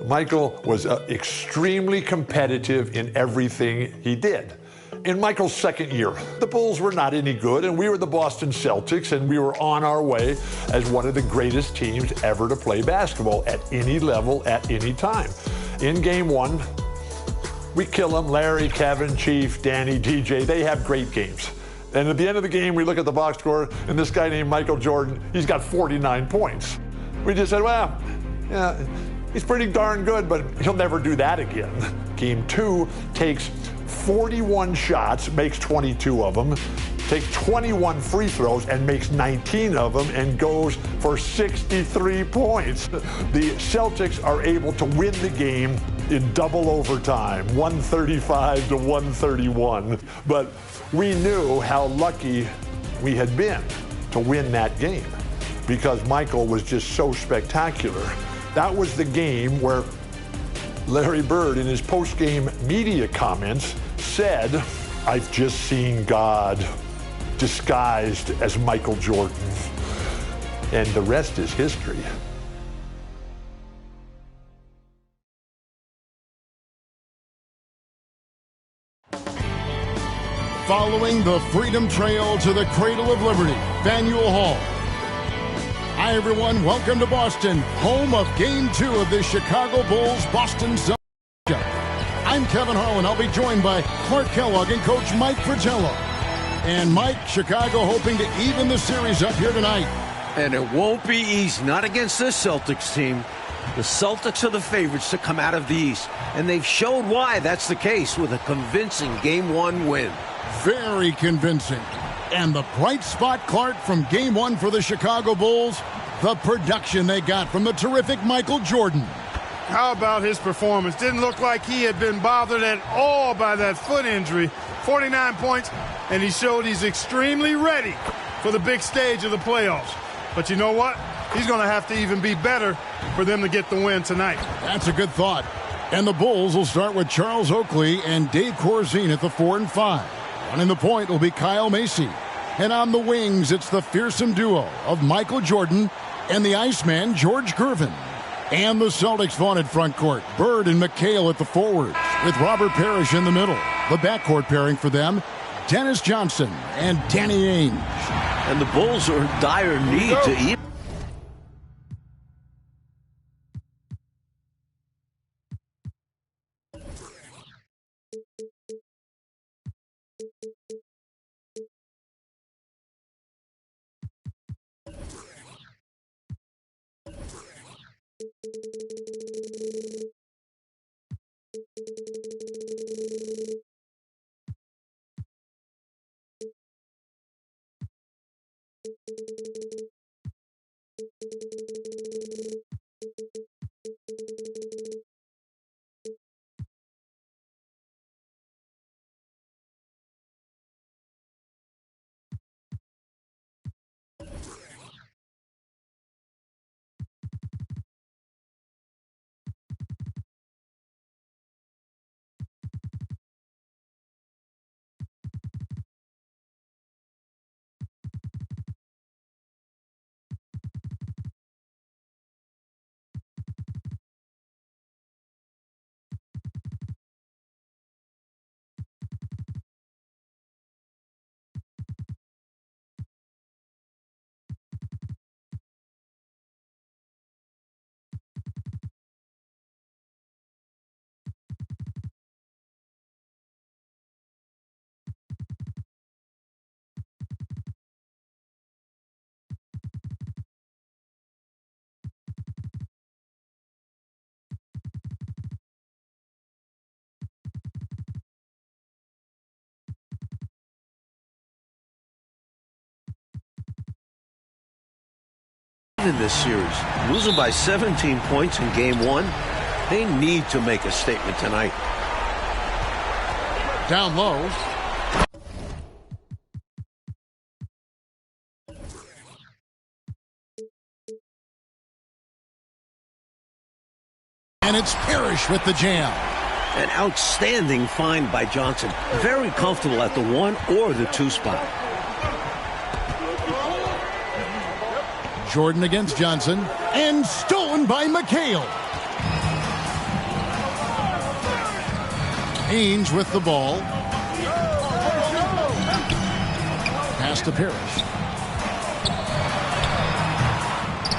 Michael was extremely competitive in everything he did. In Michael's second year, the Bulls were not any good, and we were the Boston Celtics, and we were on our way as one of the greatest teams ever to play basketball at any level, at any time. In game one, we kill them. Larry, Kevin, Chief, Danny, DJ, they have great games. And at the end of the game, we look at the box score, and this guy named Michael Jordan, he's got 49 points. We just said, well, yeah, he's pretty darn good, but he'll never do that again. Game two takes 41 shots, makes 22 of them, takes 21 free throws and makes 19 of them and goes for 63 points. The Celtics are able to win the game in double overtime, 135 to 131. But we knew how lucky we had been to win that game because Michael was just so spectacular. That was the game where Larry Bird, in his post-game media comments, said, "I've just seen God disguised as Michael Jordan." And the rest is history. Following the Freedom Trail to the Cradle of Liberty, Faneuil Hall. Hi, everyone. Welcome to Boston, home of Game 2 of the Chicago Bulls Boston Celtics. I'm Kevin Harlan. I'll be joined by Clark Kellogg and Coach Mike Fratello. And Mike, Chicago hoping to even the series up here tonight. And it won't be easy, not against this Celtics team. The Celtics are the favorites to come out of the East, and they've shown why that's the case with a convincing Game 1 win. Very convincing. And the bright spot, Clark, from Game 1 for the Chicago Bulls, the production they got from the terrific Michael Jordan. How about his performance? Didn't look like he had been bothered at all by that foot injury. 49 points, and he showed he's extremely ready for the big stage of the playoffs. But you know what? He's going to have to even be better for them to get the win tonight. That's a good thought. And the Bulls will start with Charles Oakley and Dave Corzine at the 4 and 5. Running the point will be Kyle Macy. And on the wings, it's the fearsome duo of Michael Jordan and the Iceman, George Gervin. And the Celtics' vaunted front court, Bird and McHale at the forwards, with Robert Parrish in the middle. The backcourt pairing for them, Dennis Johnson and Danny Ainge. And the Bulls are in dire need to even. In this series, losing by 17 points in Game 1, they need to make a statement tonight. Down low. And it's Parrish with the jam. An outstanding find by Johnson. Very comfortable at the 1 or the 2 spot. Jordan against Johnson, and stolen by McHale. Ainge with the ball. Pass to Parrish.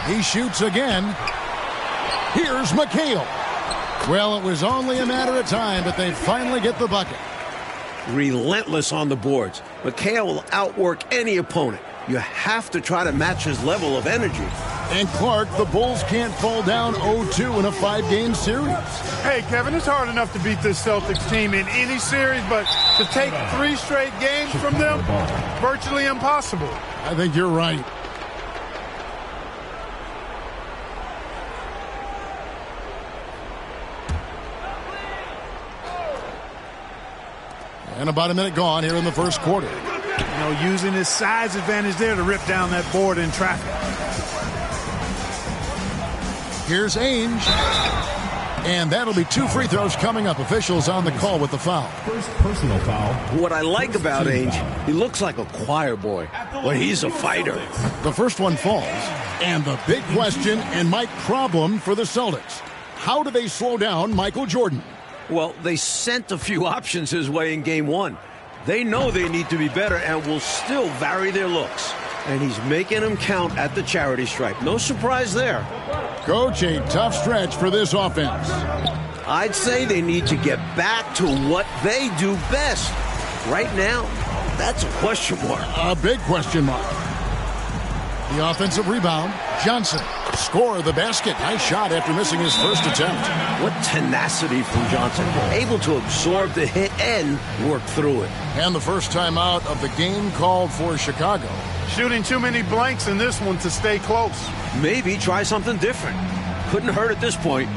He shoots again. Here's McHale. Well, it was only a matter of time, but they finally get the bucket. Relentless on the boards. McHale will outwork any opponent. You have to try to match his level of energy. And Clark, the Bulls can't fall down 0-2 in a 5-game series. Hey, Kevin, it's hard enough to beat this Celtics team in any series, but to take 3 straight games from them, virtually impossible. I think you're right. And about a minute gone here in the first quarter. You know, using his size advantage there to rip down that board in traffic. Here's Ainge. And that'll be 2 free throws coming up. Officials on the call with the foul. First personal foul. What I like about Ainge, he looks like a choir boy, but he's a fighter. The first one falls. And the big question and Mike problem for the Celtics. How do they slow down Michael Jordan? Well, they sent a few options his way in game 1. They know they need to be better and will still vary their looks. And he's making them count at the charity stripe. No surprise there. Coach, a tough stretch for this offense. I'd say they need to get back to what they do best. Right now, that's a question mark. A big question mark. The offensive rebound. Johnson. Score the basket. Nice shot after missing his first attempt. What tenacity from Johnson. Able to absorb the hit and work through it. And the first time out of the game called for Chicago. Shooting too many blanks in this one to stay close. Maybe try something different. Couldn't hurt at this point.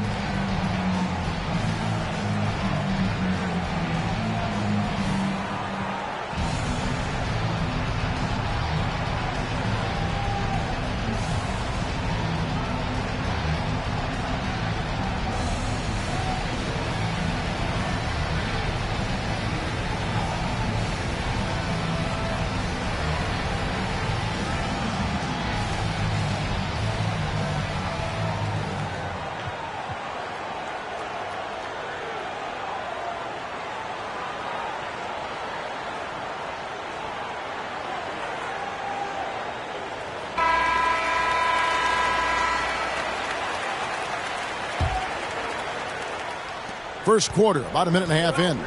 First quarter, about a minute and a half in.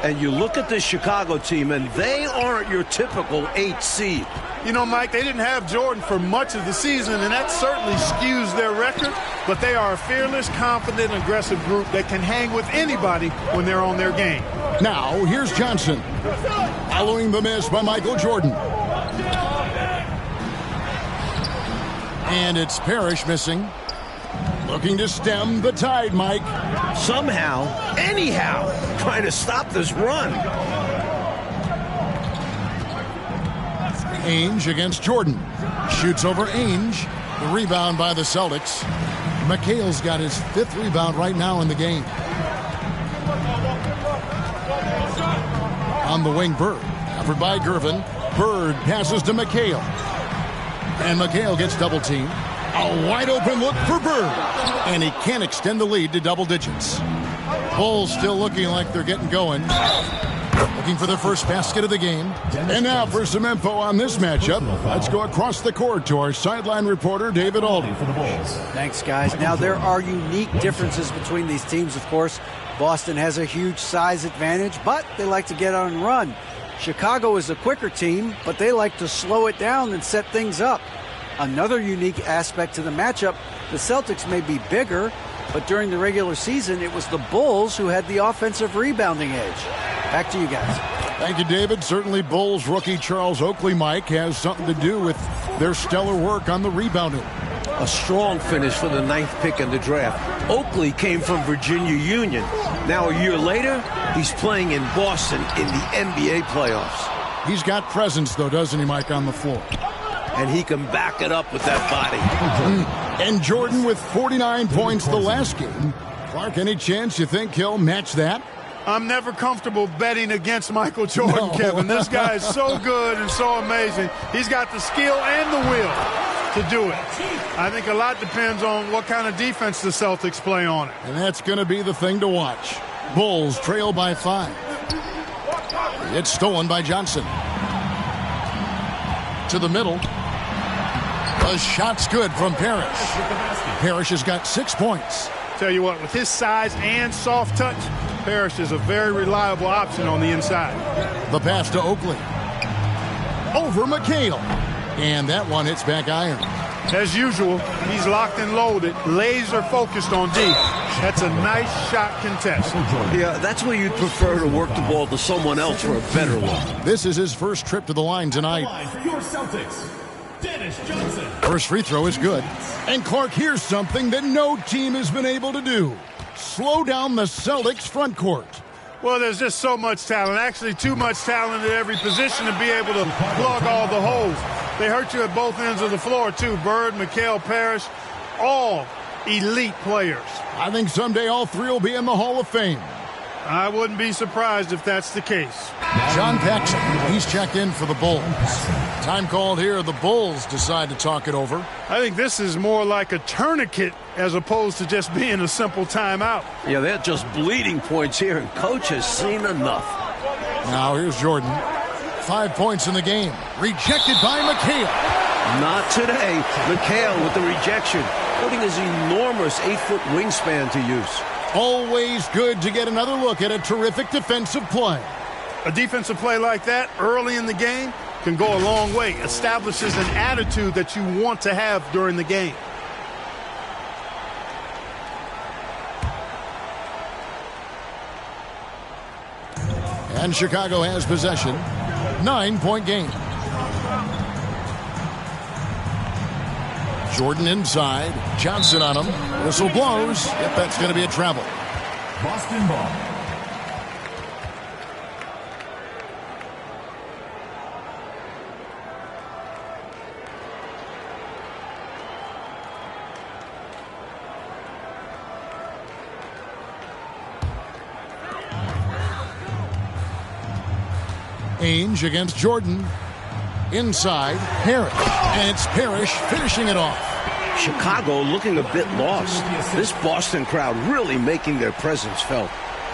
And you look at this Chicago team, and they aren't your typical 8 seed. You know, Mike, they didn't have Jordan for much of the season, and that certainly skews their record. But they are a fearless, confident, aggressive group that can hang with anybody when they're on their game. Now, here's Johnson. Following the miss by Michael Jordan. And it's Parrish missing. Looking to stem the tide, Mike. Somehow, anyhow, trying to stop this run. Ainge against Jordan. Shoots over Ainge. The rebound by the Celtics. McHale's got his 5th rebound right now in the game. On the wing, Bird. Covered by Gervin. Bird passes to McHale. And McHale gets double-teamed. A wide-open look for Bird. And he can't extend the lead to double digits. Bulls still looking like they're getting going. Looking for their first basket of the game. And now for some info on this matchup, let's go across the court to our sideline reporter, David Alden. Thanks, guys. Now, there are unique differences between these teams, of course. Boston has a huge size advantage, but they like to get on and run. Chicago is a quicker team, but they like to slow it down and set things up. Another unique aspect to the matchup, the Celtics may be bigger, but during the regular season, it was the Bulls who had the offensive rebounding edge. Back to you guys. Thank you, David. Certainly Bulls rookie Charles Oakley, Mike, has something to do with their stellar work on the rebounding. A strong finish for the 9th pick in the draft. Oakley came from Virginia Union. Now a year later, he's playing in Boston in the NBA playoffs. He's got presence, though, doesn't he, Mike, on the floor? And he can back it up with that body. And Jordan with 49 points the last game. Clark, any chance you think he'll match that? I'm never comfortable betting against Michael Jordan, Kevin. This guy is so good and so amazing. He's got the skill and the will to do it. I think a lot depends on what kind of defense the Celtics play on it. And that's going to be the thing to watch. Bulls trail by 5. It's stolen by Johnson. To the middle. The shot's good from Parrish. Parrish has got 6 points. Tell you what, with his size and soft touch, Parrish is a very reliable option on the inside. The pass to Oakley. Over McHale. And that one hits back iron. As usual, he's locked and loaded, laser focused on D. That's a nice shot contest. Yeah, that's where you'd prefer to work the ball to someone else for a better look. This is his first trip to the line tonight. First free throw is good. And Clark, here's something that no team has been able to do. Slow down the Celtics front court. Well, there's just so much talent, actually too much talent at every position to be able to plug all the holes. They hurt you at both ends of the floor, too. Bird, McHale, Parrish, all elite players. I think someday all three will be in the Hall of Fame. I wouldn't be surprised if that's the case. John Paxson, he's checked in for the Bulls. Time called here, the Bulls decide to talk it over. I think this is more like a tourniquet as opposed to just being a simple timeout. Yeah, they're just bleeding points here, and coach has seen enough. Now here's Jordan. 5 points in the game. Rejected by McHale. Not today. McHale with the rejection, putting his enormous 8-foot wingspan to use. Always good to get another look at a terrific defensive play. A defensive play like that early in the game can go a long way. Establishes an attitude that you want to have during the game. And Chicago has possession. 9-point game. Jordan inside. Johnson on him. Whistle blows. Yep, that's going to be a travel. Boston ball. Ainge against Jordan. Inside, Parrish. And it's Parrish finishing it off. Chicago looking a bit lost. This Boston crowd really making their presence felt.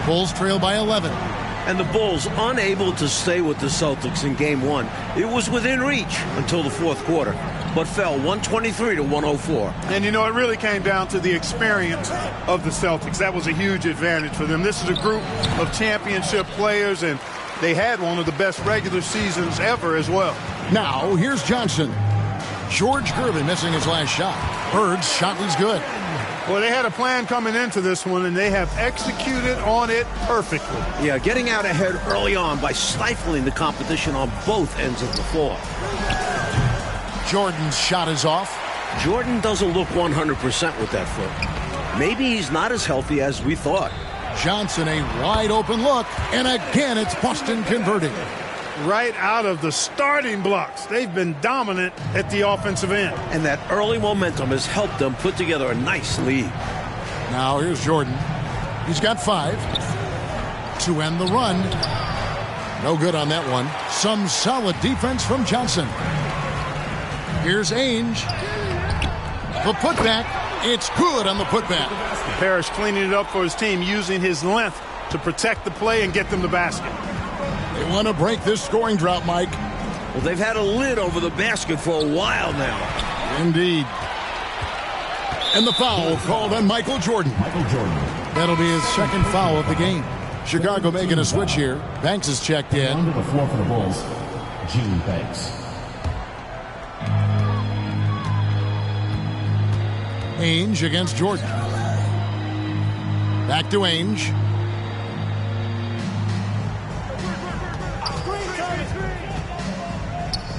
Bulls trail by 11. And the Bulls unable to stay with the Celtics in game 1. It was within reach until the fourth quarter, but fell 123 to 104. And you know, it really came down to the experience of the Celtics. That was a huge advantage for them. This is a group of championship players, and they had one of the best regular seasons ever as well. Now, here's Johnson. George Gervin missing his last shot. Bird's shot was good. Well, they had a plan coming into this one, and they have executed on it perfectly. Yeah, getting out ahead early on by stifling the competition on both ends of the floor. Jordan's shot is off. Jordan doesn't look 100% with that foot. Maybe he's not as healthy as we thought. Johnson, a wide open look, and again it's Boston converting. Right out of the starting blocks. They've been dominant at the offensive end. And that early momentum has helped them put together a nice lead. Now here's Jordan. He's got 5 to end the run. No good on that one. Some solid defense from Johnson. Here's Ainge. The putback. It's good on the putback. Parrish cleaning it up for his team, using his length to protect the play and get them the basket. They want to break this scoring drought, Mike. Well, they've had a lid over the basket for a while now. Indeed. And the foul called on Michael Jordan. That'll be his second foul of the game. Chicago making a switch here. Banks is checked in. Onto the floor for the Bulls, Gene Banks. Ainge against Jordan. Back to Ainge.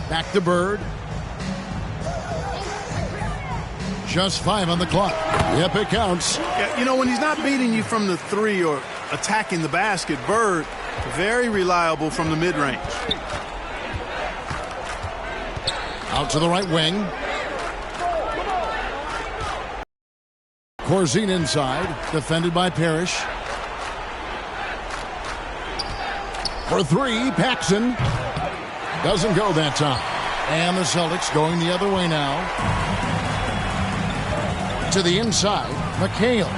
Back to Bird. Just 5 on the clock. Yep, it counts. Yeah, you know, when he's not beating you from the 3 or attacking the basket, Bird, very reliable from the mid-range. Out to the right wing. Corzine inside, defended by Parrish. For 3, Paxson. Doesn't go that time. And the Celtics going the other way now. To the inside, McHale.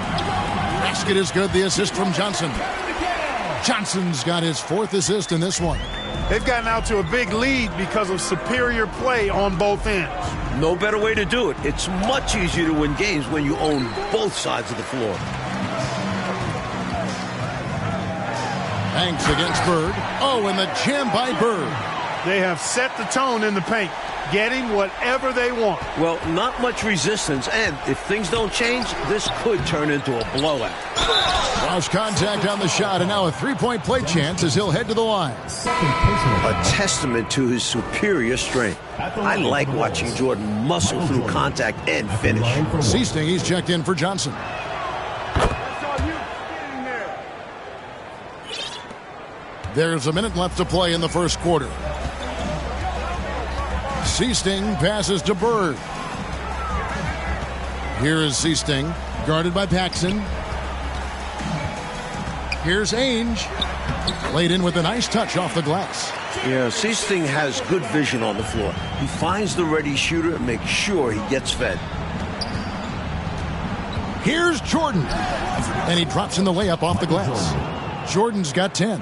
Basket is good, the assist from Johnson. Johnson's got his 4th assist in this one. They've gotten out to a big lead because of superior play on both ends. No better way to do it. It's much easier to win games when you own both sides of the floor. Banks against Bird. Oh, and the jam by Bird. They have set the tone in the paint, getting whatever they want. Well, not much resistance, and if things don't change, this could turn into a blowout. Lost contact on the shot, and now a three-point play chance as he'll head to the line. A testament to his superior strength. I like watching Jordan muscle through contact and finish. Seasting, he's checked in for Johnson. There's a minute left to play in the first quarter. Seasting passes to Bird. Here is Seasting, guarded by Paxson. Here's Ainge. Laid in with a nice touch off the glass. Yeah, Seasting has good vision on the floor. He finds the ready shooter and makes sure he gets fed. Here's Jordan. And he drops in the layup off the glass. Jordan's got 10.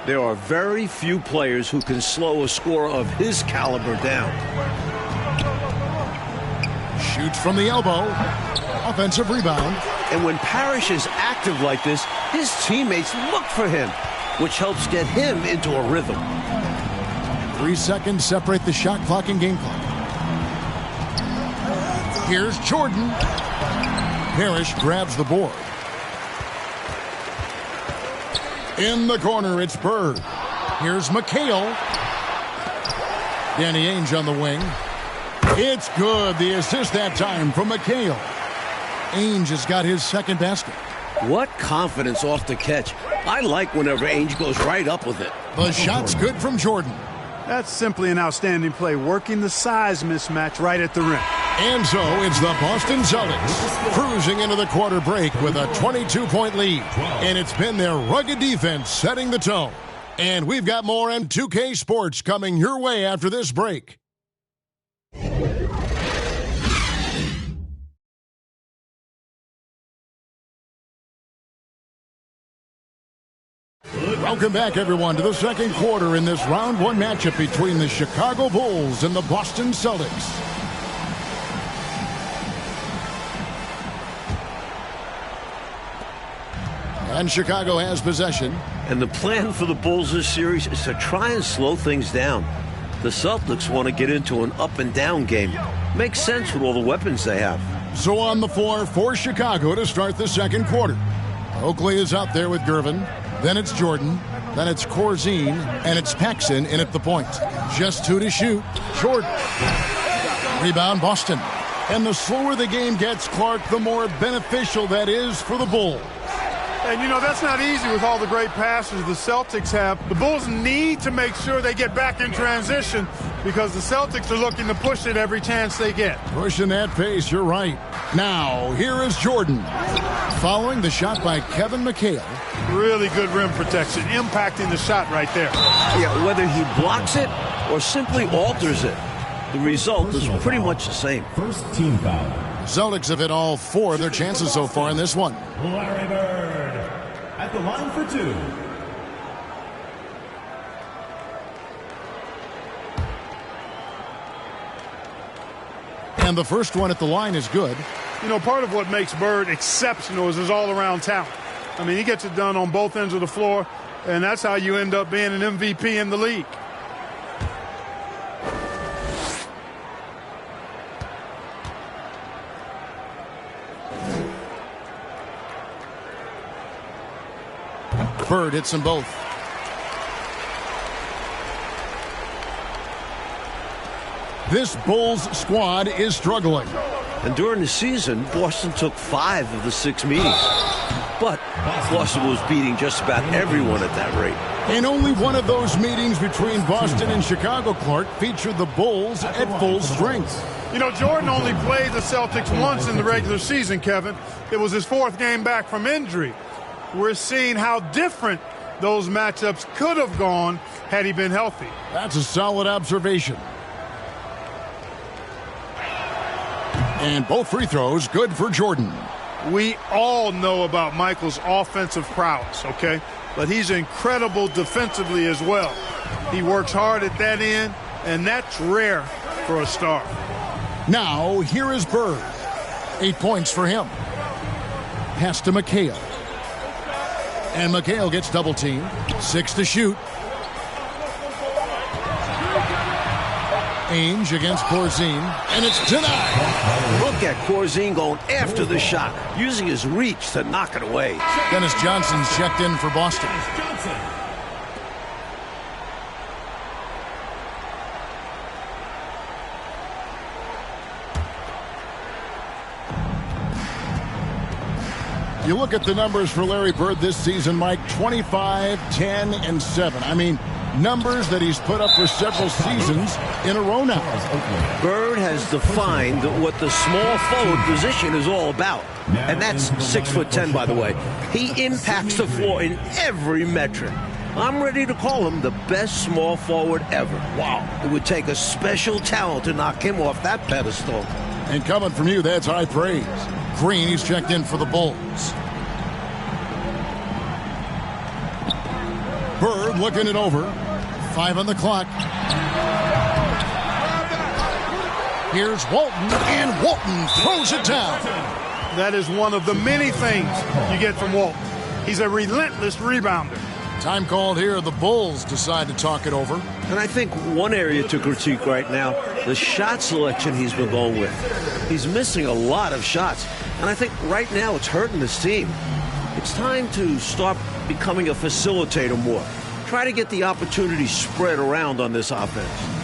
There are very few players who can slow a scorer of his caliber down. Shoots from the elbow. Offensive rebound. And when Parrish is active like this, his teammates look for him, which helps get him into a rhythm. 3 seconds separate the shot clock and game clock. Here's Jordan. Parrish grabs the board. In the corner, it's Bird. Here's McHale. Danny Ainge on the wing. It's good. The assist that time from McHale. Ainge has got his second basket. What confidence off the catch. I like whenever Ainge goes right up with it. The shot's good from Jordan. That's simply an outstanding play, working the size mismatch right at the rim. And so it's the Boston Celtics cruising into the quarter break with a 22-point lead. And it's been their rugged defense setting the tone. And we've got more M2K Sports coming your way after this break. Welcome back, everyone, to the second quarter in this round one matchup between the Chicago Bulls and the Boston Celtics. And Chicago has possession. And the plan for the Bulls this series is to try and slow things down. The Celtics want to get into an up-and-down game. Makes sense with all the weapons they have. So on the floor for Chicago to start the second quarter. Oakley is out there with Gervin. Then it's Jordan. Then it's Corzine. And it's Paxson in at the point. Just 2 to shoot. Jordan. Rebound Boston. And the slower the game gets, Clark, the more beneficial that is for the Bulls. And, you know, that's not easy with all the great passes the Celtics have. The Bulls need to make sure they get back in transition because the Celtics are looking to push it every chance they get. Pushing that pace, you're right. Now, here is Jordan. Following the shot by Kevin McHale. Really good rim protection, impacting the shot right there. Yeah, whether he blocks it or simply alters it, the result is pretty much the same. First team foul. Celtics have hit all 4 of their chances so far in this one. Larry Bird at the line for 2. And the first one at the line is good. You know, part of what makes Bird exceptional is his all-around talent. I mean, he gets it done on both ends of the floor, and that's how you end up being an MVP in the league. Bird hits them both. This Bulls squad is struggling. And during the season, Boston took 5 of the 6 meetings. But Boston was beating just about everyone at that rate. And only one of those meetings between Boston and Chicago, Clark, featured the Bulls at full strength. You know, Jordan only played the Celtics once in the regular season, Kevin. It was his 4th game back from injury. We're seeing how different those matchups could have gone had he been healthy. That's a solid observation. And both free throws good for Jordan. We all know about Michael's offensive prowess, okay? but he's incredible defensively as well. He works hard at that end, and that's rare for a star. Now, here is Bird. 8 points for him. Pass to McHale. And McHale gets double-teamed. 6 to shoot. Ainge against Corzine, and it's denied. Look at Corzine going after the shot, using his reach to knock it away. Dennis Johnson's checked in for Boston. You look at the numbers for Larry Bird this season, Mike, 25, 10, and 7. I mean, numbers that he's put up for several seasons in a row now. Bird has defined what the small forward position is all about. And that's 6'10", by the way. He impacts the floor in every metric. I'm ready to call him the best small forward ever. Wow. It would take a special talent to knock him off that pedestal. And coming from you, that's high praise. Green, he's checked in for the Bulls. Bird looking it over. 5 on the clock. Here's Walton, and Walton throws it down. That is one of the many things you get from Walton. He's a relentless rebounder. Time called here. The Bulls decide to talk it over. And I think one area to critique right now, the shot selection he's been going with. He's missing a lot of shots. And I think right now it's hurting this team. It's time to start becoming a facilitator more. Try to get the opportunity spread around on this offense.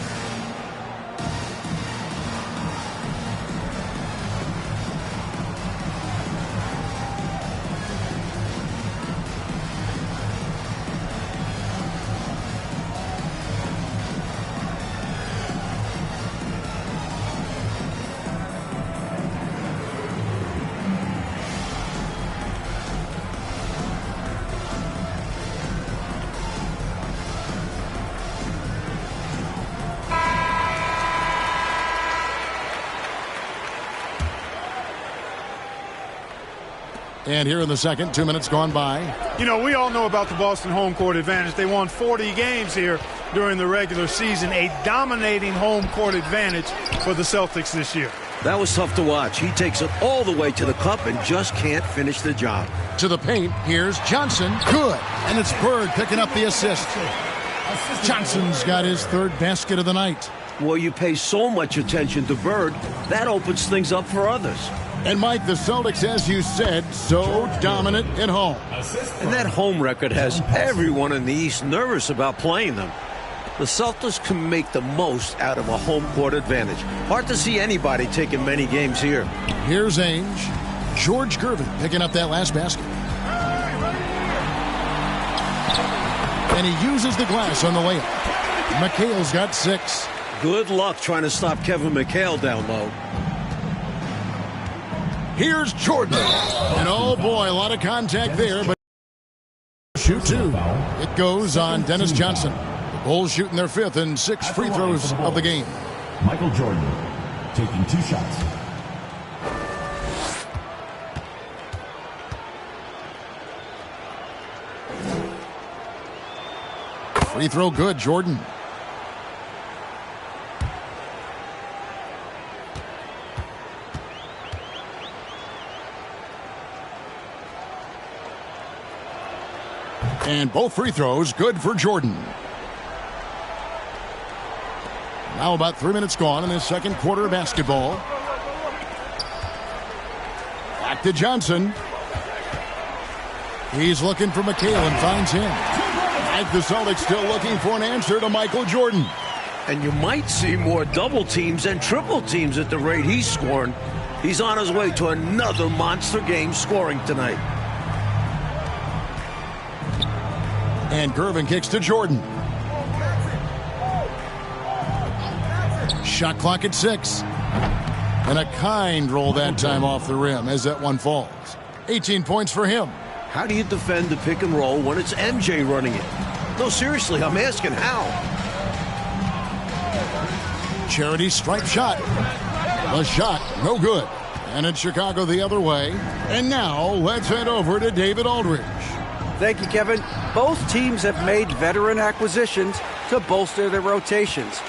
And here in the second, 2 minutes gone by. You know, we all know about the Boston home court advantage. They won 40 games here during the regular season, a dominating home court advantage for the Celtics this year. That was tough to watch. He takes it all the way to the cup and just can't finish the job. To the paint, here's Johnson. Good. And it's Bird picking up the assist. Johnson's got his third basket of the night. Well, you pay so much attention to Bird, that opens things up for others. And, Mike, the Celtics, as you said, so dominant at home. And that home record has everyone in the East nervous about playing them. The Celtics can make the most out of a home court advantage. Hard to see anybody taking many games here. Here's Ainge. George Gervin picking up that last basket. And he uses the glass on the layup. McHale's got 6. Good luck trying to stop Kevin McHale down low. Here's Jordan. And oh boy, a lot of contact there, but shoot 2. It goes on Dennis Johnson. The Bulls shooting their 5th and 6 free throws of the game. Michael Jordan taking 2 shots. Free throw good, Jordan. And both free throws good for Jordan. Now about 3 minutes gone in this second quarter of basketball. Back to Johnson. He's looking for McHale and finds him. Like the Celtics still looking for an answer to Michael Jordan. And you might see more double teams and triple teams at the rate he's scoring. He's on his way to another monster game scoring tonight. And Gervin kicks to Jordan. Shot clock at 6. And a kind roll that time off the rim as that one falls. 18 points for him. How do you defend the pick and roll when it's MJ running it? No, seriously, I'm asking how. Charity stripe shot. The shot, no good. And it's Chicago the other way. And now let's head over to David Aldridge. Thank you, Kevin. Both teams have made veteran acquisitions to bolster their rotations.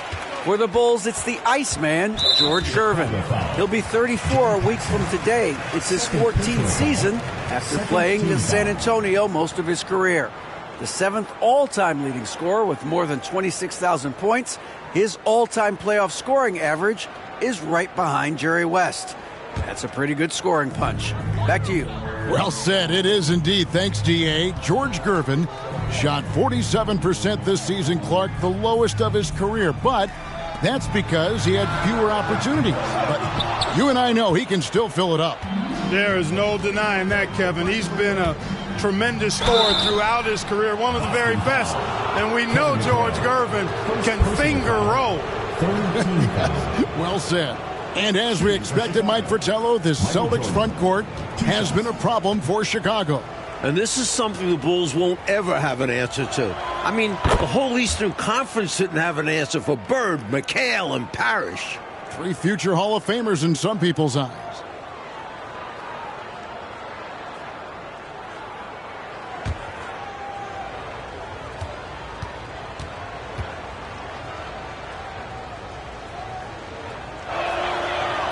For the Bulls, it's the Iceman, George Gervin. He'll be 34 a week from today. It's his 14th season after playing in San Antonio most of his career. The 7th all-time leading scorer with more than 26,000 points. His all-time playoff scoring average is right behind Jerry West. That's a pretty good scoring punch. Back to you. Well said. It is indeed. Thanks, D.A. George Gervin shot 47% this season, Clark, the lowest of his career. But that's because he had fewer opportunities. But you and I know he can still fill it up. There is no denying that, Kevin. He's been a tremendous scorer throughout his career, one of the very best. And we know George Gervin can finger roll. Well said. And as we expected, Mike Fratello, this Celtics front court has been a problem for Chicago. And this is something the Bulls won't ever have an answer to. I mean, the whole Eastern Conference didn't have an answer for Bird, McHale, and Parrish. 3 future Hall of Famers in some people's eyes.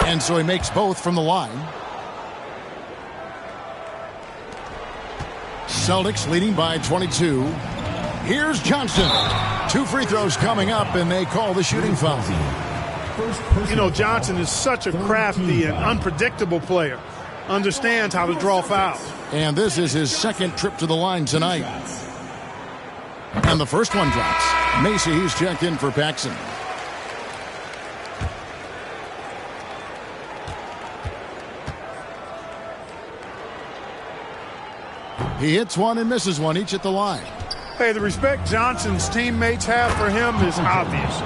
And so he makes both from the line. Celtics leading by 22. Here's Johnson. 2 free throws coming up, and they call the shooting foul. You know, Johnson is such a crafty and unpredictable player. Understands how to draw fouls. And this is his 2nd trip to the line tonight. And the first one drops. Macy, he's checked in for Paxson. He hits one and misses one, each at the line. Hey, the respect Johnson's teammates have for him is obvious.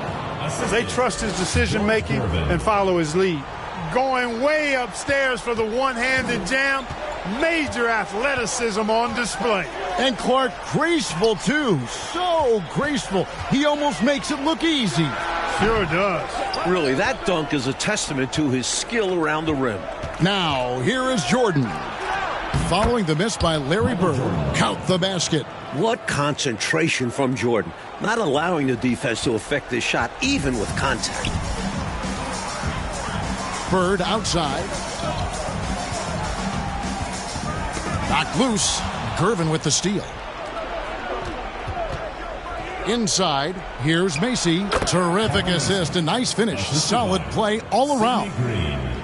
They trust his decision-making and follow his lead. Going way upstairs for the one-handed jam. Major athleticism on display. And Clark, graceful, too. So graceful. He almost makes it look easy. Sure does. Really, that dunk is a testament to his skill around the rim. Now, here is Jordan. Following the miss by Larry Bird, count the basket. What concentration from Jordan, not allowing the defense to affect this shot, even with contact. Bird outside. Knocked loose. Gervin with the steal. Inside, here's Macy. Terrific assist, a nice finish. Solid play all around.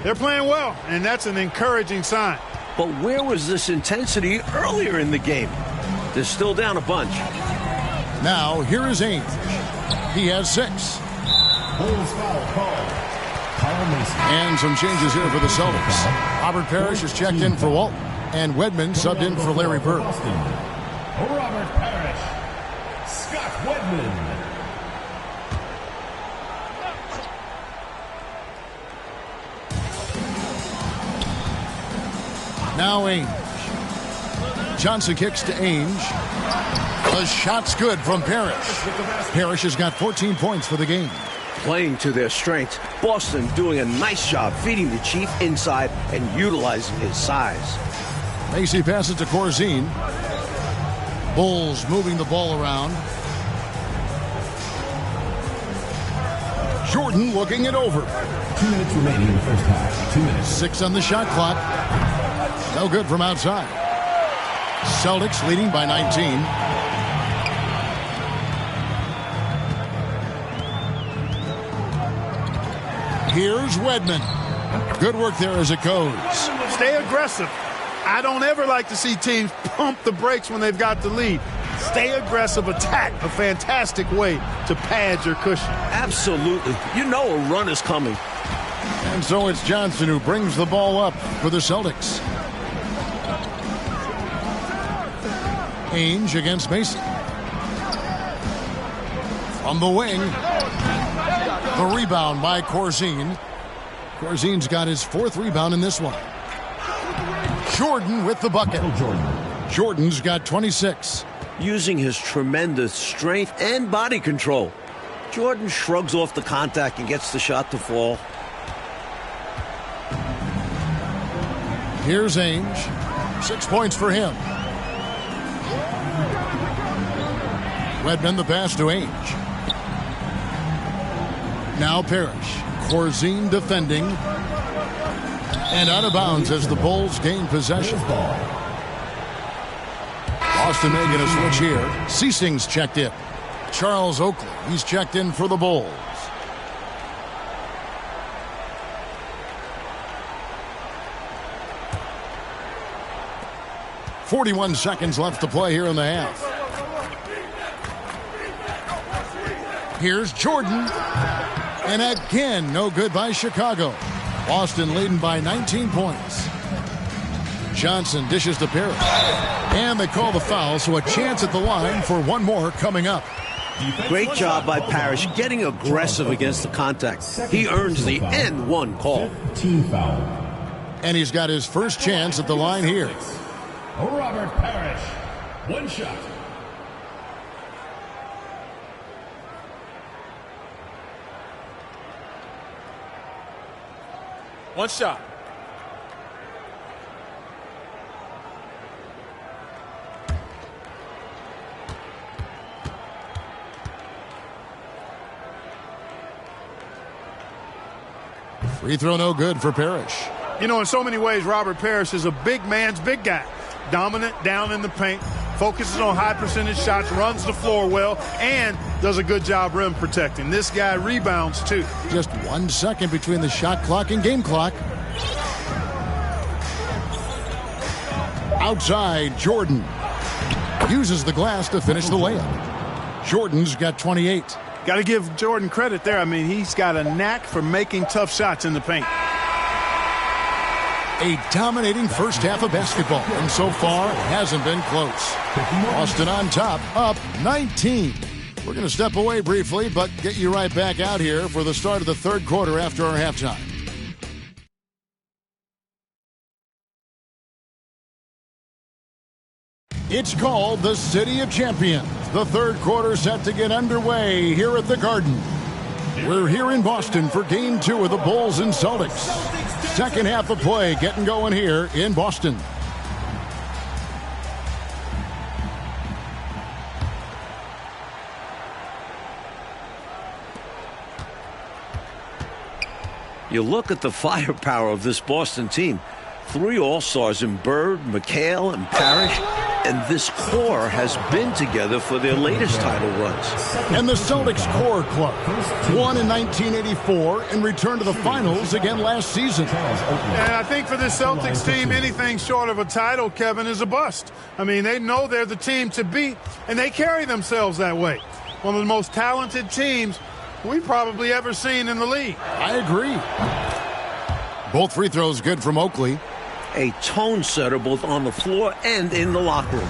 They're playing well, and that's an encouraging sign. But where was this intensity earlier in the game? They're still down a bunch. Now, here is Ainge. He has 6. Bulls foul called. Kyle Mason. And some changes here for the Celtics. Robert Parrish is checked in for Walton, and Wedman subbed in for Larry Bird. Robert Parrish. Scott Wedman. Now Ainge. Johnson kicks to Ainge. The shot's good from Parrish. Parrish has got 14 points for the game. Playing to their strengths, Boston doing a nice job feeding the Chief inside and utilizing his size. Macy passes to Corzine. Bulls moving the ball around. Jordan looking it over. 2 minutes remaining in the first half. 2 minutes. 6 on the shot clock. No good from outside. Celtics leading by 19. Here's Wedman. Good work there as it goes. Stay aggressive. I don't ever like to see teams pump the brakes when they've got the lead. Stay aggressive, attack, a fantastic way to pad your cushion. Absolutely. You know a run is coming. And so it's Johnson who brings the ball up for the Celtics. Ainge against Mason. From the wing. The rebound by Corzine. Corzine's got his 4th rebound in this one. Jordan with the bucket. Jordan's got 26. Using his tremendous strength and body control, Jordan shrugs off the contact and gets the shot to fall. Here's Ainge. 6 points for him. Redmond the pass to Ainge. Now Parrish. Corzine defending. And out of bounds as the Bulls gain possession. Boston making a switch here. Ceasing's checked in. Charles Oakley, he's checked in for the Bulls. .41 seconds left to play here in the half. Here's Jordan. And again, no good by Chicago. Boston leading by 19 points. Johnson dishes to Parrish. And they call the foul, so a chance at the line for one more coming up. Great job by Parrish getting aggressive against the contact. He earns the N1 call. Team foul. And he's got his first chance at the line here. Robert Parrish. One shot. One shot. Free throw no good for Parrish. You know, in so many ways, Robert Parrish is a big man's big guy. Dominant down in the paint, focuses on high percentage shots, runs the floor well, and does a good job rim protecting. This guy rebounds too. Just 1 second between the shot clock and game clock. Outside, Jordan uses the glass to finish the layup. Jordan's got 28. Got to give Jordan credit there. I mean, he's got a knack for making tough shots in the paint. A dominating first half of basketball, and so far it hasn't been close. Boston on top, up 19. We're going to step away briefly, but get you right back out here for the start of the third quarter after our halftime. It's called the City of Champions. The third quarter set to get underway here at the Garden. We're here in Boston for Game 2 of the Bulls and Celtics. Second half of play getting going here in Boston. You look at the firepower of this Boston team. 3 All-Stars in Bird, McHale, and Parrish. And this core has been together for their latest title runs. And the Celtics Core Club won in 1984 and returned to the finals again last season. And I think for this Celtics team, anything short of a title, Kevin, is a bust. I mean, they know they're the team to beat, and they carry themselves that way. One of the most talented teams we've probably ever seen in the league. I agree. Both free throws good from Oakley. A tone setter both on the floor and in the locker room.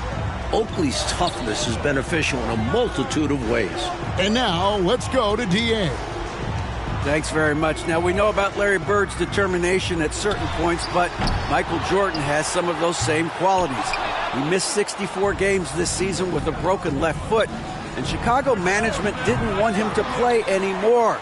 Oakley's toughness is beneficial in a multitude of ways. And now let's go to DA. Thanks very much. Now, we know about Larry Bird's determination at certain points, but Michael Jordan has some of those same qualities. He missed 64 games this season with a broken left foot, and Chicago management didn't want him to play anymore.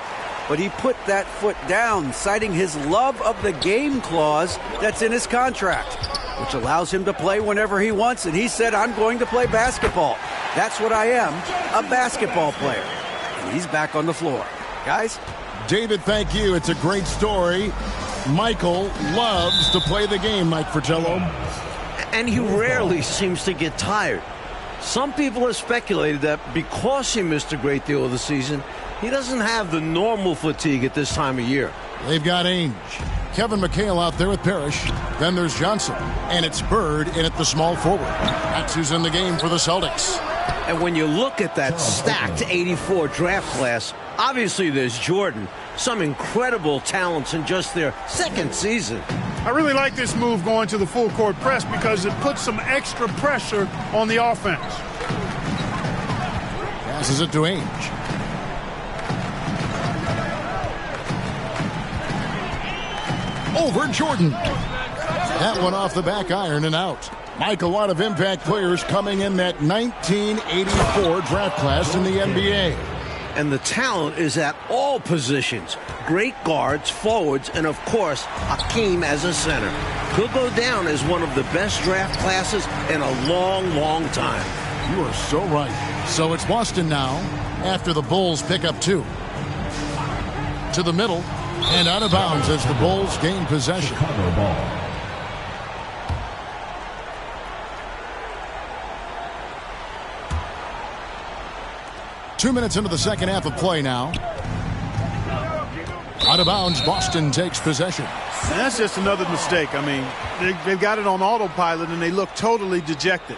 But he put that foot down, citing his love of the game clause that's in his contract, which allows him to play whenever he wants. And he said, I'm going to play basketball. That's what I am, a basketball player. And he's back on the floor. Guys? David, thank you. It's a great story. Michael loves to play the game, Mike Fratello. And he rarely seems to get tired. Some people have speculated that because he missed a great deal of the season, he doesn't have the normal fatigue at this time of year. They've got Ainge. Kevin McHale out there with Parrish. Then there's Johnson. And it's Bird in at the small forward. That's who's in the game for the Celtics. And when you look at that stacked 84 draft class, obviously there's Jordan. Some incredible talents in just their second season. I really like this move going to the full court press because it puts some extra pressure on the offense. Passes it to Ainge. Over Jordan. That one off the back iron and out. Mike, a lot of impact players coming in that 1984 draft class in the NBA. And the talent is at all positions. Great guards, forwards, and of course, Hakeem as a center. He'll go down as one of the best draft classes in a long, long time. You are so right. So it's Boston now after the Bulls pick up 2. To the middle and out of bounds as the Bulls gain possession. Chicago ball. Two minutes into the second half of play now. Out of bounds, Boston takes possession. And that's just another mistake. I mean, they've got it on autopilot, and they look totally dejected.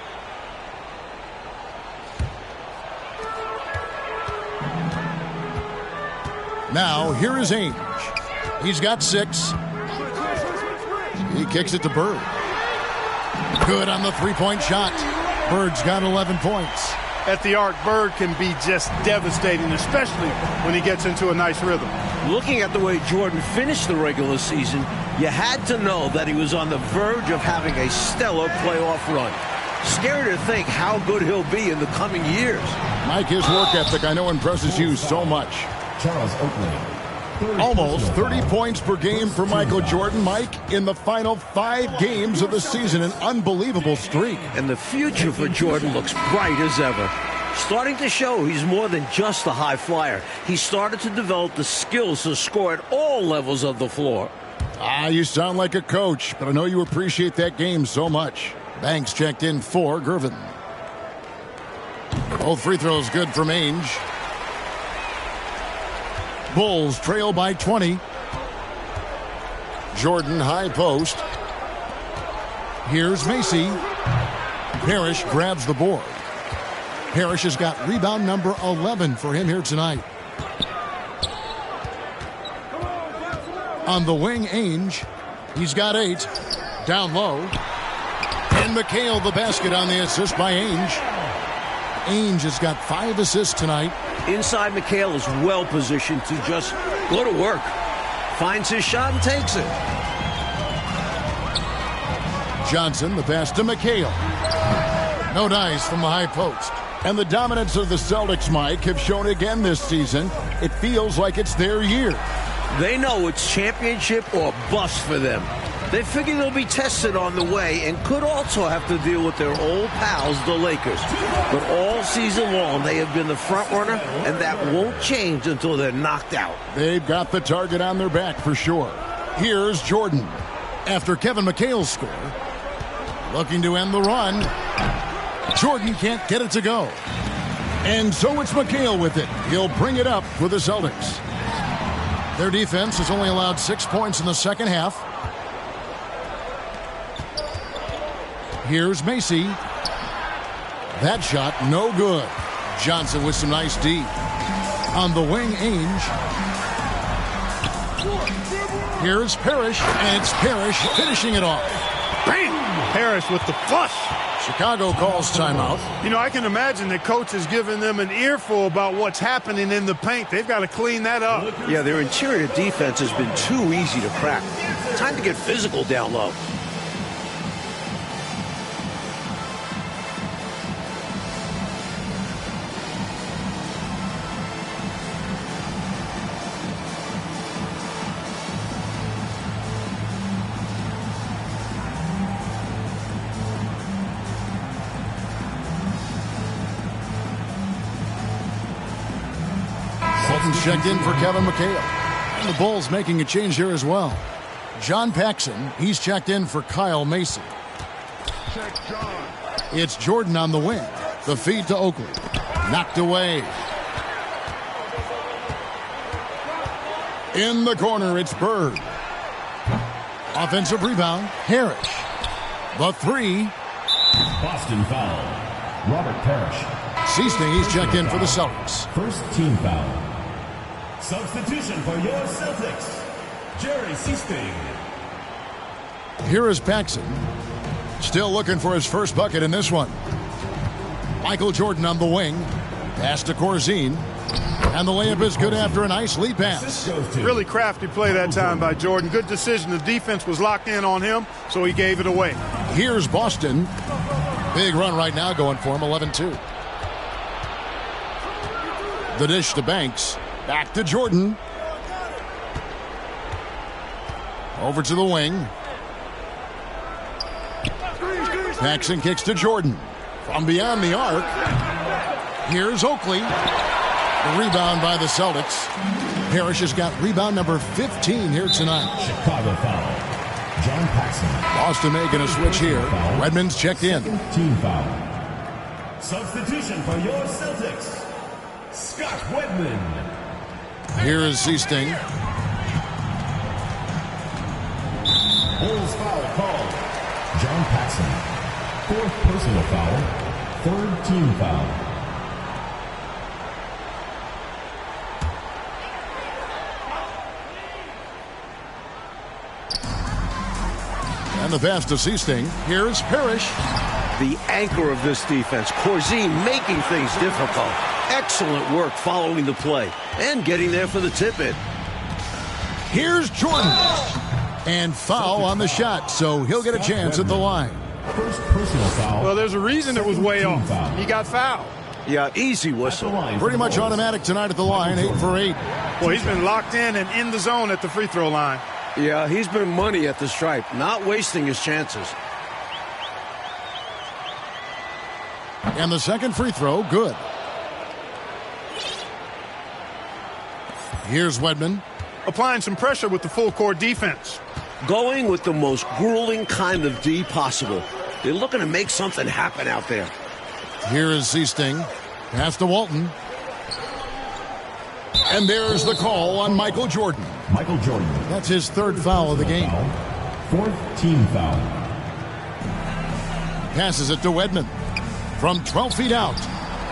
Now, here is Ainge. He's got 6. He kicks it to Bird. Good on the three-point shot. Bird's got 11 points. At the arc, Bird can be just devastating, especially when he gets into a nice rhythm. Looking at the way Jordan finished the regular season, you had to know that he was on the verge of having a stellar playoff run. Scary to think how good he'll be in the coming years. Mike, his work ethic I know impresses you so much. Charles Oakley. Almost 30 points per game for Michael Jordan, Mike, in the final 5 games of the season. An unbelievable streak. And the future for Jordan looks bright as ever. Starting to show he's more than just a high flyer. He started to develop the skills to score at all levels of the floor. You sound like a coach, but I know you appreciate that game so much. Banks checked in for Gervin. Both free throws good from Ainge. Bulls trail by 20. Jordan high post. Here's Macy. Parrish grabs the board. Parrish has got rebound number 11 for him here tonight. On the wing, Ainge. He's got 8. Down low. And McHale the basket on the assist by Ainge. Ainge has got 5 assists tonight. Inside, McHale is well positioned to just go to work. Finds his shot and takes it. Johnson, the pass to McHale. No dice from the high post. And the dominance of the Celtics, Mike, have shown again this season. It feels like it's their year. They know it's championship or bust for them. They figure they'll be tested on the way and could also have to deal with their old pals, the Lakers. But all season long, they have been the front runner, and that won't change until they're knocked out. They've got the target on their back for sure. Here's Jordan. After Kevin McHale's score, looking to end the run. Jordan can't get it to go. And so it's McHale with it. He'll bring it up for the Celtics. Their defense has only allowed 6 points in the second half. Here's Macy. That shot, no good. Johnson with some nice D. On the wing, Ainge. Here's Parrish, and it's Parrish finishing it off. Bam! Parrish with the flush. Chicago calls timeout. You know, I can imagine the coach is giving them an earful about what's happening in the paint. They've got to clean that up. Yeah, their interior defense has been too easy to crack. Time to get physical down low. Checked in for Kevin McHale. And the Bulls making a change here as well. John Paxson, he's checked in for Kyle Macy. It's Jordan on the wing. The feed to Oakley. Knocked away. In the corner, it's Bird. Offensive rebound, Parrish. The 3. Boston foul. Robert Parrish. Seasting, he's checked in for the Celtics. First team foul. Substitution for your Celtics, Jerry Seasting. Here is Paxson. Still looking for his first bucket in this one. Michael Jordan on the wing. Pass to Corzine. And the layup is good after a nice lead pass. Really crafty play that time by Jordan. Good decision. The defense was locked in on him, so he gave it away. Here's Boston. Big run right now going for him, 11-2. The dish to Banks. Back to Jordan. Over to the wing. Paxson kicks to Jordan. From beyond the arc, here's Oakley. The rebound by the Celtics. Parrish has got rebound number 15 here tonight. Chicago foul. John Paxson. Boston making a switch here. Redmond's checked in. Team foul. Substitution for your Celtics. Scott Wedman. Here is Seasting. Bulls foul called. John Paxson. 4th personal foul. 3rd team foul. And the pass to Seasting. Here's Parrish. The anchor of this defense, Corzine, making things difficult. Excellent work following the play and getting there for the tip-in. Here's Jordan. And foul on the shot, so he'll get a chance at the line. First personal foul. Well, there's a reason it was way off. He got fouled. Yeah, easy whistle. Pretty much automatic tonight at the line, 8 for 8. Well, he's been locked in the zone at the free throw line. Yeah, he's been money at the stripe, not wasting his chances. And the second free throw, good. Here's Wedman. Applying some pressure with the full court defense. Going with the most grueling kind of D possible. They're looking to make something happen out there. Here is Seasting. Pass to Walton. And there's the call on Michael Jordan. Michael Jordan. That's his 3rd foul of the game. 4th team foul. Passes it to Wedman. From 12 feet out.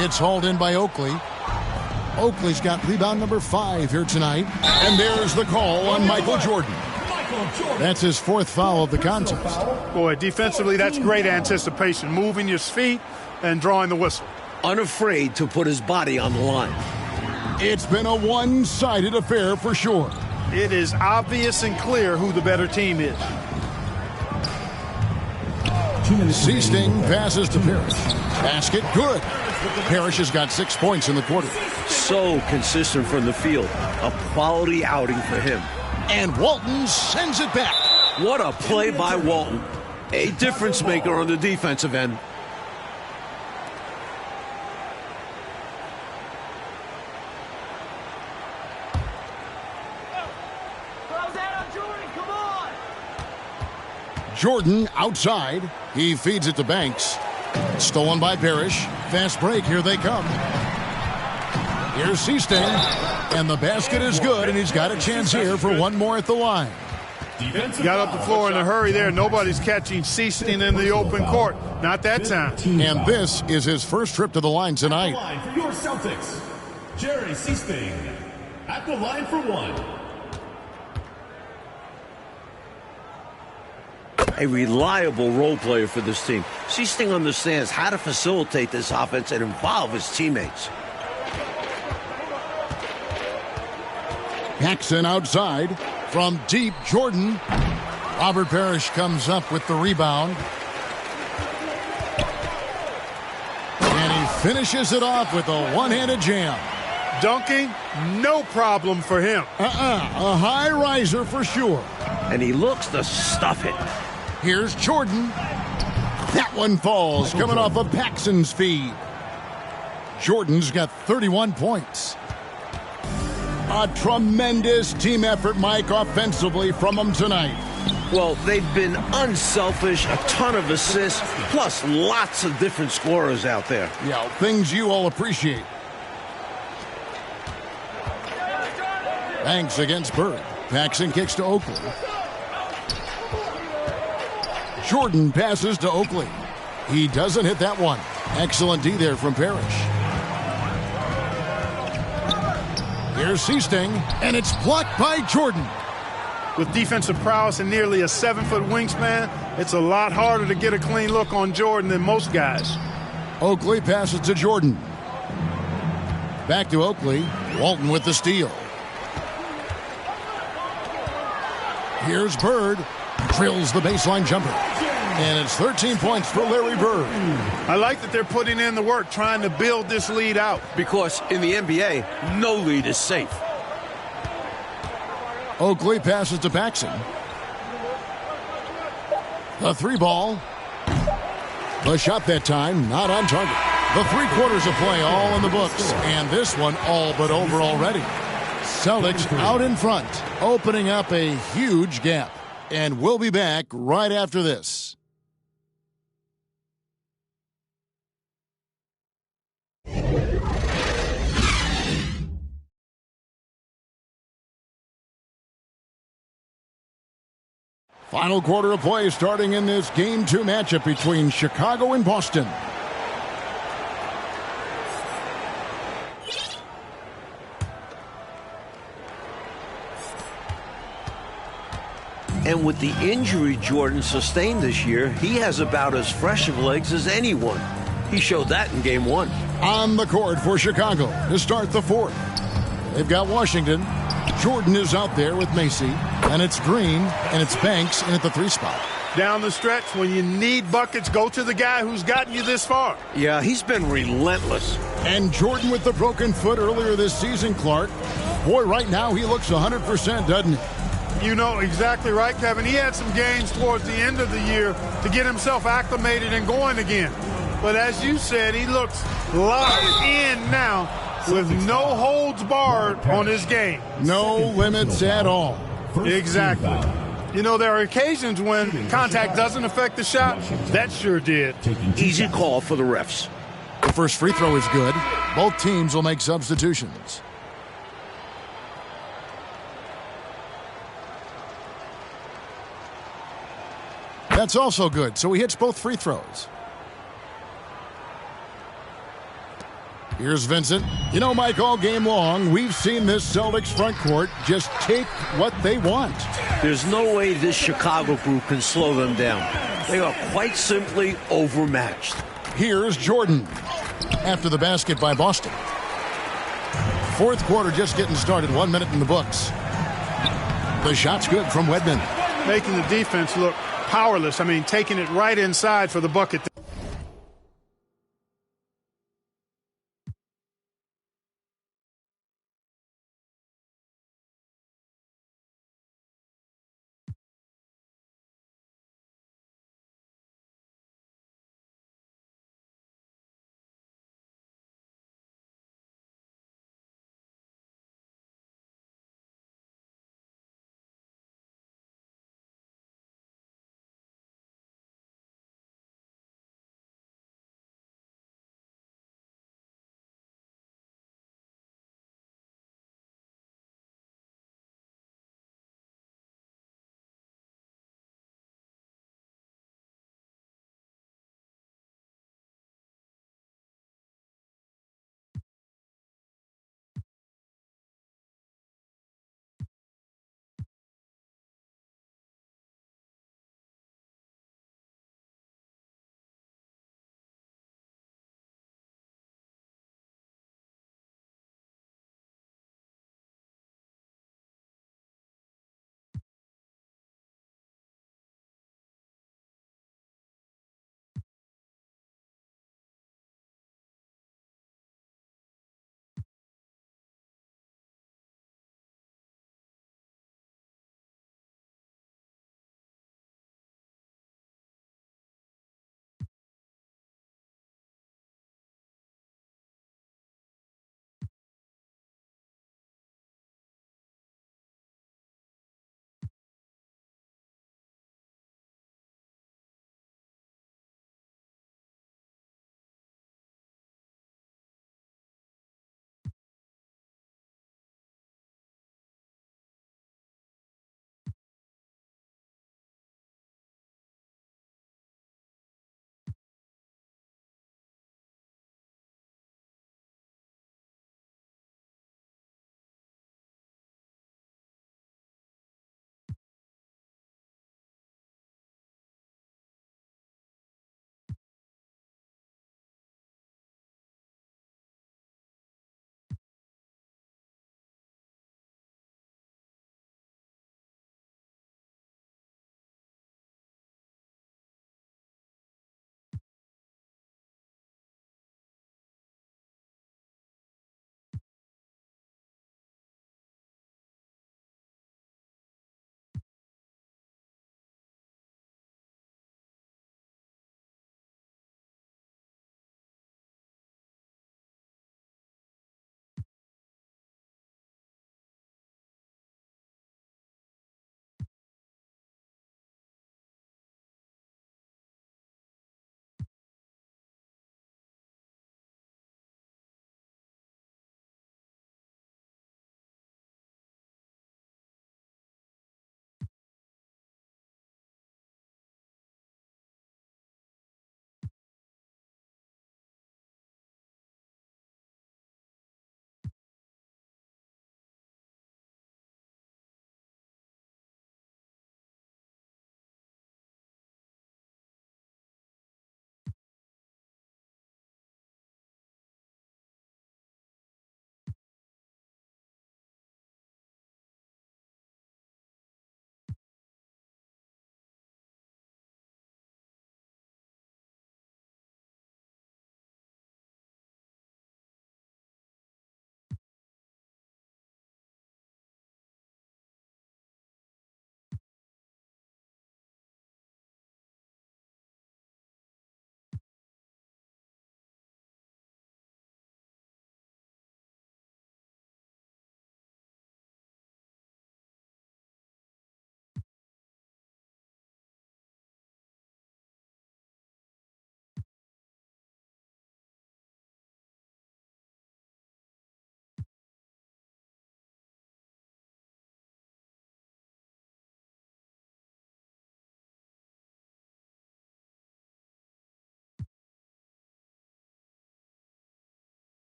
It's hauled in by Oakley. Oakley's got rebound number 5 here tonight. And there's the call on Michael Jordan. That's his 4th foul of the contest. Boy, defensively, that's great anticipation. Moving your feet and drawing the whistle. Unafraid to put his body on the line. It's been a one-sided affair for sure. It is obvious and clear who the better team is. Seasting passes to Parrish. Basket good. Parrish has got 6 points in the quarter. So consistent from the field. A quality outing for him. And Walton sends it back. What a play by Walton. A difference maker on the defensive end. Jordan outside. He feeds it to Banks. Stolen by Parrish. Fast break. Here they come. Here's Seasting. And the basket is good, and he's got a chance here for one more at the line. Got up the floor in a hurry there. Nobody's catching Seasting in the open court. Not that time. And this is his first trip to the line tonight. Line for your Celtics. Jerry Seasting at the line for 1. A reliable role player for this team. Seasting understands how to facilitate this offense and involve his teammates. Paxson outside. From deep, Jordan. Robert Parrish comes up with the rebound. And he finishes it off with a one-handed jam. Dunking, no problem for him. A high riser for sure. And he looks to stuff it. Here's Jordan. That one falls, coming off of Paxson's feed. Jordan's got 31 points. A tremendous team effort, Mike, offensively from them tonight. Well, they've been unselfish, a ton of assists, plus lots of different scorers out there. Yeah, things you all appreciate. Banks against Bird. Paxson kicks to Oakley. Jordan passes to Oakley. He doesn't hit that one. Excellent D there from Parrish. Here's Seasting, and it's blocked by Jordan. With defensive prowess and nearly a 7-foot wingspan, it's a lot harder to get a clean look on Jordan than most guys. Oakley passes to Jordan. Back to Oakley. Walton with the steal. Here's Bird. Drills the baseline jumper. And it's 13 points for Larry Bird. I like that they're putting in the work, trying to build this lead out. Because in the NBA, no lead is safe. Oakley passes to Paxson. The 3 ball. The shot that time, not on target. The 3 quarters of play all in the books, and this one all but over already. Celtics out in front, opening up a huge gap. And we'll be back right after this. Final quarter of play starting in this Game 2 matchup between Chicago and Boston. And with the injury Jordan sustained this year, he has about as fresh of legs as anyone. He showed that in Game 1. On the court for Chicago to start the 4th. They've got Washington. Jordan is out there with Macy. And it's Green, and it's Banks in at the 3 spot. Down the stretch, when you need buckets, go to the guy who's gotten you this far. Yeah, he's been relentless. And Jordan with the broken foot earlier this season, Clark. Boy, right now he looks 100%, doesn't he? You know exactly right, Kevin. He had some games towards the end of the year to get himself acclimated and going again. But as you said, he looks locked in now with no holds barred on his game. No limits at all. Exactly. You know, there are occasions when contact doesn't affect the shot. That sure did. Easy call for the refs. The first free throw is good. Both teams will make substitutions. That's also good, so he hits both free throws. Here's Vincent. You know, Mike, all game long, we've seen this Celtics front court just take what they want. There's no way this Chicago group can slow them down. They are quite simply overmatched. Here's Jordan after the basket by Boston. 4th quarter just getting started, 1 minute in the books. The shot's good from Wedman. Making the defense look powerless. I mean, taking it right inside for the bucket there.